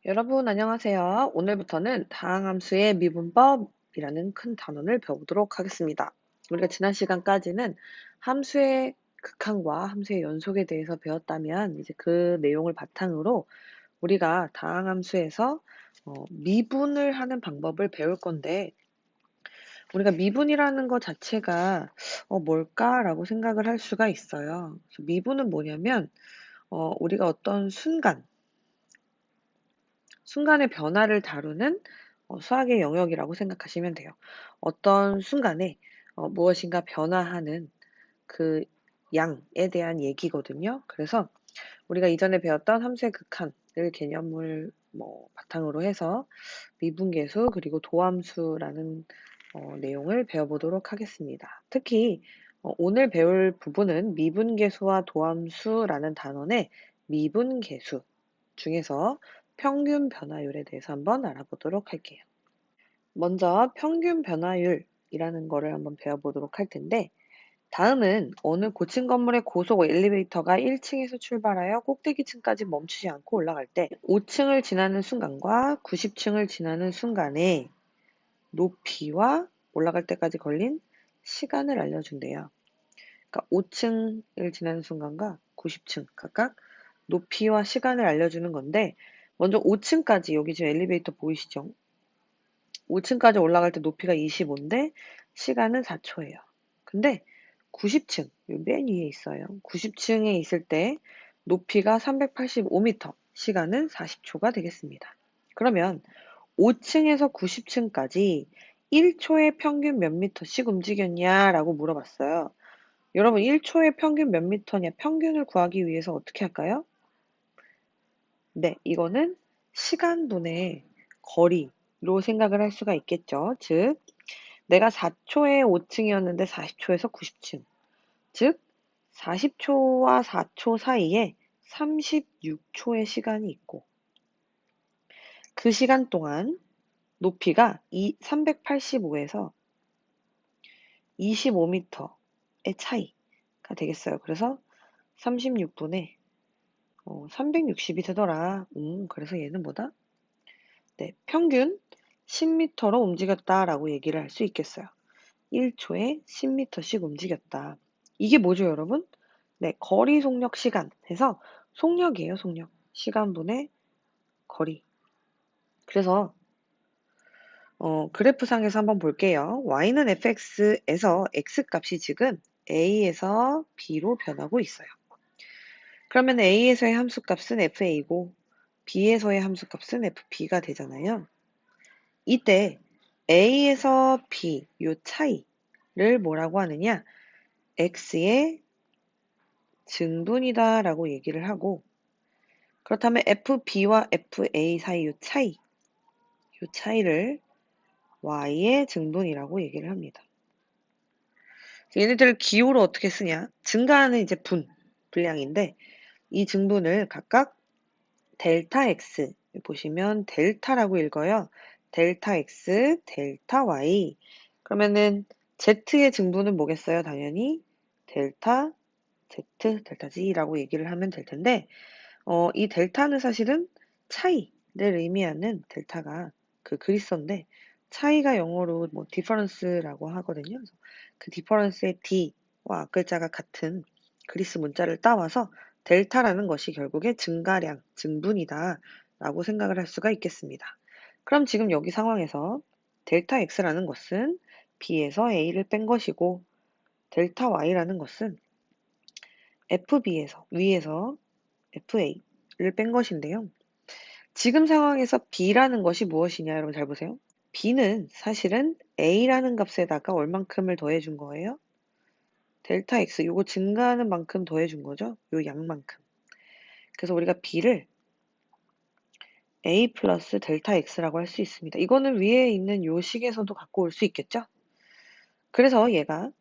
여러분 안녕하세요. 오늘부터는 다항함수의 미분법이라는 큰 단원을 배워보도록 하겠습니다. 우리가 지난 시간까지는 함수의 극한과 함수의 연속에 대해서 배웠다면 이제 그 내용을 바탕으로 우리가 다항함수에서 미분을 하는 방법을 배울 건데, 우리가 미분이라는 것 자체가 뭘까라고 생각을 할 수가 있어요. 그래서 미분은 뭐냐면 우리가 어떤 순간의 변화를 다루는 수학의 영역이라고 생각하시면 돼요. 어떤 순간에 무엇인가 변화하는 그 양에 대한 얘기거든요. 그래서 우리가 이전에 배웠던 함수의 극한을 개념을 바탕으로 해서 미분계수 그리고 도함수라는 내용을 배워보도록 하겠습니다. 특히 오늘 배울 부분은 미분계수와 도함수라는 단원의 미분계수 중에서 평균 변화율에 대해서 한번 알아보도록 할게요. 먼저 평균 변화율이라는 거를 한번 배워보도록 할 텐데, 다음은 어느 고층 건물의 고속 엘리베이터가 1층에서 출발하여 꼭대기층까지 멈추지 않고 올라갈 때 5층을 지나는 순간과 90층을 지나는 순간에 높이와 올라갈 때까지 걸린 시간을 알려준대요. 그러니까 5층을 지나는 순간과 90층 각각 높이와 시간을 알려주는 건데, 먼저 5층까지, 여기 지금 엘리베이터 보이시죠? 5층까지 올라갈 때 높이가 25인데 시간은 4초예요. 근데 90층, 맨 위에 있어요. 90층에 있을 때 높이가 385m, 시간은 40초가 되겠습니다. 그러면 5층에서 90층까지 1초에 평균 몇 미터씩 움직였냐라고 물어봤어요. 여러분, 1초에 평균 몇 미터냐? 평균을 구하기 위해서 어떻게 할까요? 네, 이거는 시간분의 거리로 생각을 할 수가 있겠죠. 즉, 내가 4초에 5층이었는데 40초에서 90층. 즉, 40초와 4초 사이에 36초의 시간이 있고, 그 시간 동안 높이가 385에서 25m의 차이가 되겠어요. 그래서 36분에 360이 되더라. 그래서 얘는 뭐다? 네, 평균 10m로 움직였다라고 얘기를 할 수 있겠어요. 1초에 10m씩 움직였다. 이게 뭐죠, 여러분? 네, 거리 속력 시간 해서 속력이에요, 속력. 시간분의 거리. 그래서 그래프상에서 한번 볼게요. y는 fx에서 x 값이 지금 a에서 b로 변하고 있어요. 그러면 a에서의 함수값은 fa고 b에서의 함수값은 fb가 되잖아요. 이때 A에서 B, 요 차이를 뭐라고 하느냐? X의 증분이다 라고 얘기를 하고, 그렇다면 FB와 FA 사이 요 차이를 Y의 증분이라고 얘기를 합니다. 얘네들을 기호로 어떻게 쓰냐? 증가하는 이제 분량인데, 이 증분을 각각 델타 X, 보시면 델타라고 읽어요. 델타 X, 델타 Y. 그러면은 Z의 증분은 뭐겠어요? 당연히 델타 Z, 델타 G라고 얘기를 하면 될 텐데, 이 델타는 사실은 차이를 의미하는 델타가 그 그리스어인데, 차이가 영어로 뭐 difference라고 하거든요. 그래서 그 difference의 D와 앞글자가 같은 그리스 문자를 따와서 델타라는 것이 결국에 증가량, 증분이다 라고 생각을 할 수가 있겠습니다. 그럼 지금 여기 상황에서 델타 X라는 것은 B에서 A를 뺀 것이고, 델타 Y라는 것은 FB에서, 위에서 FA를 뺀 것인데요. 지금 상황에서 B라는 것이 무엇이냐, 여러분 잘 보세요. B는 사실은 A라는 값에다가 얼만큼을 더해준 거예요? 델타 X, 요거 증가하는 만큼 더해준 거죠? 요 양만큼. 그래서 우리가 B를 A 플러스 델타 X라고 할 수 있습니다. 이거는 위에 있는 요 식에서도 갖고 올 수 있겠죠? 그래서 얘가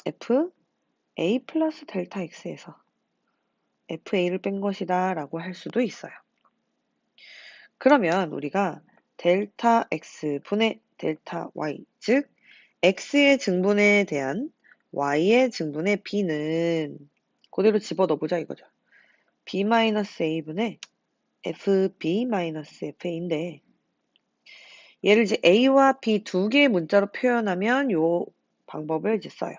FA 플러스 델타 X에서 FA를 뺀 것이다 라고 할 수도 있어요. 그러면 우리가 델타 X 분의 델타 Y, 즉 X의 증분에 대한 Y의 증분의 B는 그대로 집어넣어보자 이거죠. B-A분의 fb-fa인데 얘를 이제 a와 b 두 개의 문자로 표현하면 요 방법을 이제 써요.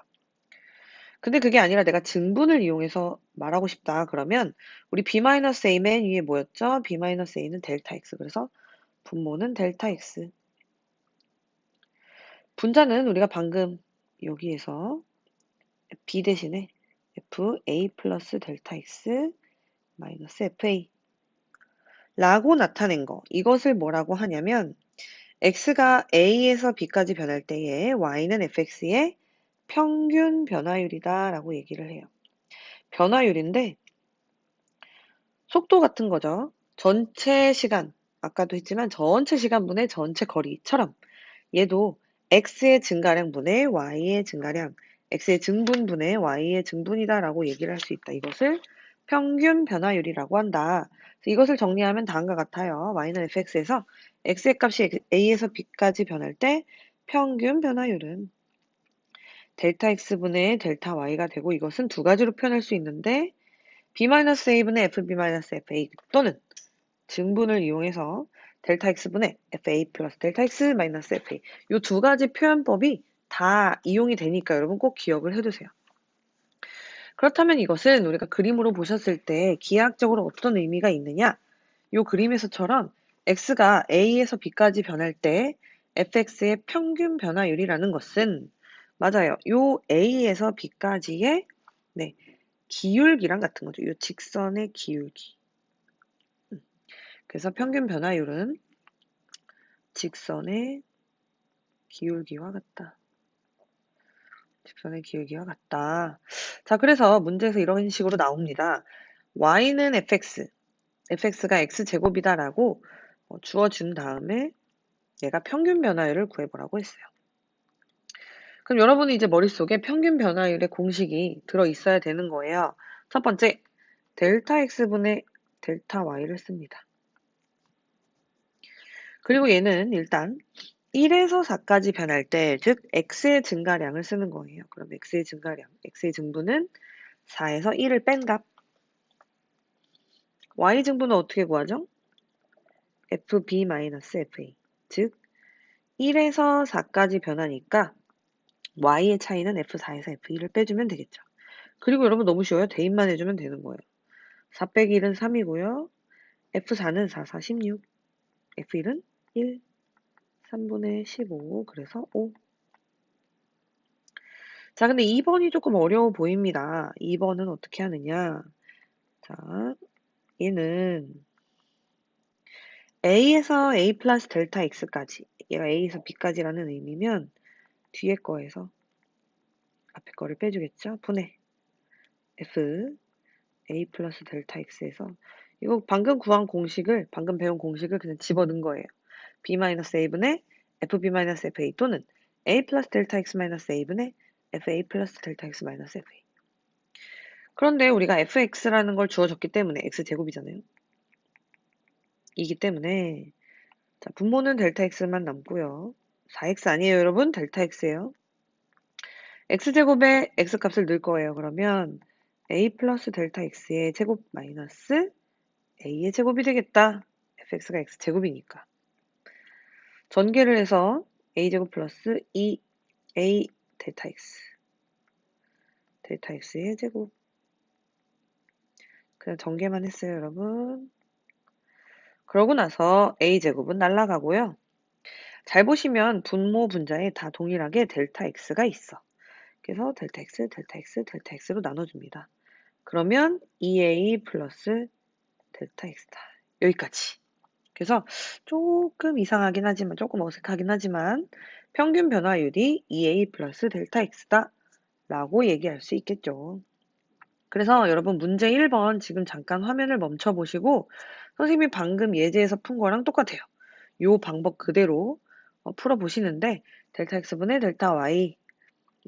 근데 그게 아니라 내가 증분을 이용해서 말하고 싶다. 그러면 우리 b-a 맨 위에 뭐였죠? b-a는 델타 x. 그래서 분모는 델타 x. 분자는 우리가 방금 여기에서 b 대신에 fa 플러스 델타 x 마이너스 fa 라고 나타낸 거. 이것을 뭐라고 하냐면 x가 a에서 b까지 변할 때에 y는 fx의 평균 변화율이다 라고 얘기를 해요. 변화율인데 속도 같은 거죠. 전체 시간, 아까도 했지만 전체 시간분의 전체 거리처럼 얘도 x의 증가량분의 y의 증가량, x의 증분분의 y의 증분이다 라고 얘기를 할 수 있다. 이것을 평균 변화율이라고 한다. 이것을 정리하면 다음과 같아요. y는 fx에서 x의 값이 a에서 b까지 변할 때 평균 변화율은 델타 x분의 델타 y가 되고 이것은 두 가지로 표현할 수 있는데 b-a분의 fb-fa 또는 증분을 이용해서 델타 x분의 fa 플러스 델타 x 마이너스 fa 이 두 가지 표현법이 다 이용이 되니까 여러분 꼭 기억을 해두세요. 그렇다면 이것은 우리가 그림으로 보셨을 때 기하학적으로 어떤 의미가 있느냐? 이 그림에서처럼 x가 a에서 b까지 변할 때 fx의 평균 변화율이라는 것은 맞아요. 요 a에서 b까지의 네, 기울기랑 같은 거죠. 이 직선의 기울기. 그래서 평균 변화율은 직선의 기울기와 같다. 직선의 기울기와 같다. 자, 그래서 문제에서 이런 식으로 나옵니다. y는 fx, fx가 x제곱이다라고 주어준 다음에 얘가 평균 변화율을 구해보라고 했어요. 그럼 여러분이 이제 머릿속에 평균 변화율의 공식이 들어있어야 되는 거예요. 첫 번째, 델타 x분의 델타 y를 씁니다. 그리고 얘는 일단 1에서 4까지 변할 때, 즉 x의 증가량을 쓰는 거예요. 그럼 x의 증가량, x의 증분은 4에서 1을 뺀 값. y 증분은 어떻게 구하죠? fb-fa. 즉 1에서 4까지 변하니까 y의 차이는 f4에서 f1을 빼주면 되겠죠. 그리고 여러분 너무 쉬워요. 대입만 해주면 되는 거예요. 4 빼기 1은 3이고요. f4는 4, 4, 16. f1은 1, 3분의 15. 그래서 5. 자, 근데 2번이 조금 어려워 보입니다. 2번은 어떻게 하느냐. 자, 얘는 a에서 a 플러스 델타 x까지. 얘가 a에서 b까지라는 의미면 뒤에 거에서 앞에 거를 빼주겠죠. 분해 f a 플러스 델타 x에서 이거 방금 구한 공식을 방금 배운 공식을 그냥 집어넣은 거예요. b-a분의 fb-fa 또는 a 플러스 델타 x 마이너스 a분의 fa 플러스 델타 x 마이너스 fa. 그런데 우리가 fx라는 걸 주어졌기 때문에 x제곱이잖아요. 이기 때문에 자, 분모는 델타 x만 남고요. 4x 아니에요, 여러분. 델타 x예요. x제곱에 x값을 넣을 거예요. 그러면 a 플러스 델타 x의 제곱 마이너스 a의 제곱이 되겠다. fx가 x제곱이니까. 전개를 해서 a제곱 플러스 2a 델타 x. 델타 x의 제곱. 그냥 전개만 했어요, 여러분. 그러고 나서 a제곱은 날라가고요. 잘 보시면 분모 분자에 다 동일하게 델타 x가 있어. 그래서 델타 x, 델타 x, 델타 x로 나눠줍니다. 그러면 2a 플러스 델타 x다. 여기까지. 그래서 조금 이상하긴 하지만, 조금 어색하긴 하지만 평균 변화율이 2a 플러스 델타 x다 라고 얘기할 수 있겠죠. 그래서 여러분 문제 1번 지금 잠깐 화면을 멈춰 보시고 선생님이 방금 예제에서 푼 거랑 똑같아요. 요 방법 그대로 풀어 보시는데 델타 x분의 델타 y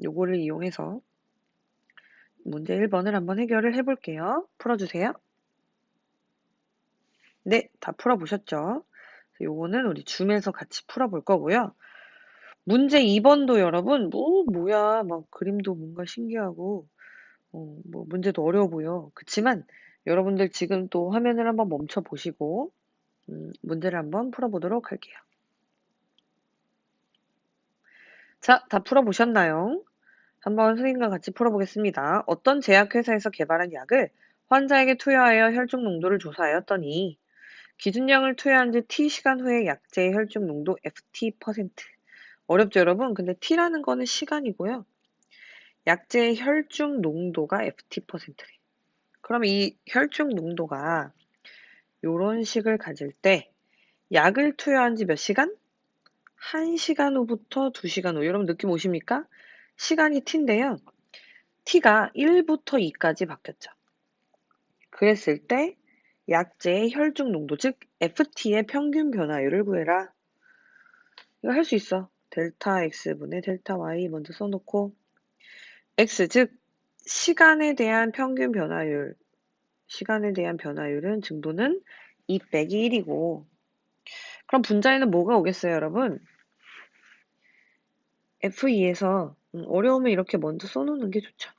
요거를 이용해서 문제 1번을 한번 해결을 해볼게요. 풀어주세요. 네, 다 풀어보셨죠? 요거는 우리 줌에서 같이 풀어볼 거고요. 문제 2번도 여러분, 뭐야, 막 그림도 뭔가 신기하고, 뭐 문제도 어려워 보여. 그치만 여러분들 지금 또 화면을 한번 멈춰 보시고 문제를 한번 풀어보도록 할게요. 자, 다 풀어보셨나요? 한번 선생님과 같이 풀어보겠습니다. 어떤 제약회사에서 개발한 약을 환자에게 투여하여 혈중 농도를 조사하였더니 기준량을 투여한 지 T시간 후에 약제의 혈중 농도 FT%. 어렵죠, 여러분? 근데 T라는 거는 시간이고요. 약제의 혈중 농도가 FT%래. 그럼 이 혈중 농도가 요런 식을 가질 때 약을 투여한 지 몇 시간? 1시간 후부터 2시간 후. 여러분 느낌 오십니까? 시간이 T인데요. T가 1부터 2까지 바뀌었죠. 그랬을 때 약제의 혈중 농도, 즉 FT의 평균 변화율을 구해라. 이거 할 수 있어. 델타 X분의 델타 Y 먼저 써놓고 X, 즉 시간에 대한 평균 변화율, 시간에 대한 변화율은 증부는 2 빼기 1이고 그럼 분자에는 뭐가 오겠어요, 여러분? F2에서 어려우면 이렇게 먼저 써놓는 게 좋죠.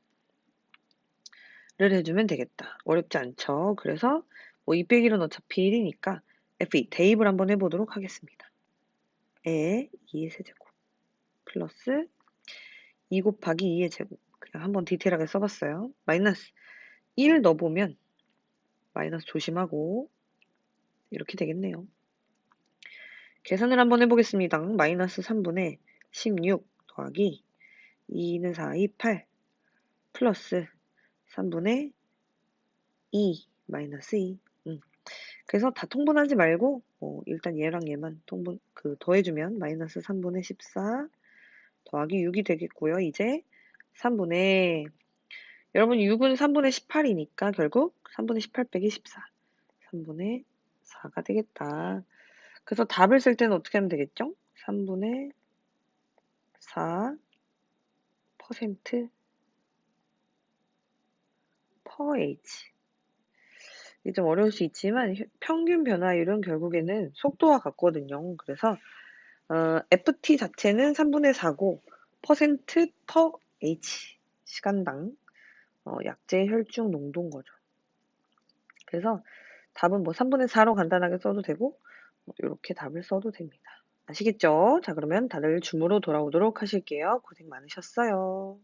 를 해주면 되겠다. 어렵지 않죠? 그래서 뭐 2 빼기 1은 어차피 1이니까 F2 대입을 한번 해보도록 하겠습니다. 에 2의 세제곱 플러스 2 곱하기 2의 제곱 그냥 한번 디테일하게 써봤어요. 마이너스 1 넣어보면 마이너스 조심하고 이렇게 되겠네요. 계산을 한번 해보겠습니다. 마이너스 3분의 16 더하기 2는 4, 2, 8 플러스 3분의 2 마이너스 2 그래서 다 통분하지 말고 일단 얘랑 얘만 더해주면 마이너스 3분의 14 더하기 6이 되겠고요. 이제 3분의 여러분 6은 3분의 18이니까 결국 3분의 18 빼기 14 3분의 4가 되겠다. 그래서 답을 쓸 때는 어떻게 하면 되겠죠? 3분의 4% per h. 이게 좀 어려울 수 있지만 평균 변화율은 결국에는 속도와 같거든요. 그래서 FT 자체는 3분의 4고 퍼센트 per h 시간당 약제 혈중 농도인 거죠. 그래서 답은 뭐 3분의 4로 간단하게 써도 되고 이렇게 답을 써도 됩니다. 아시겠죠? 자, 그러면 다들 줌으로 돌아오도록 하실게요. 고생 많으셨어요.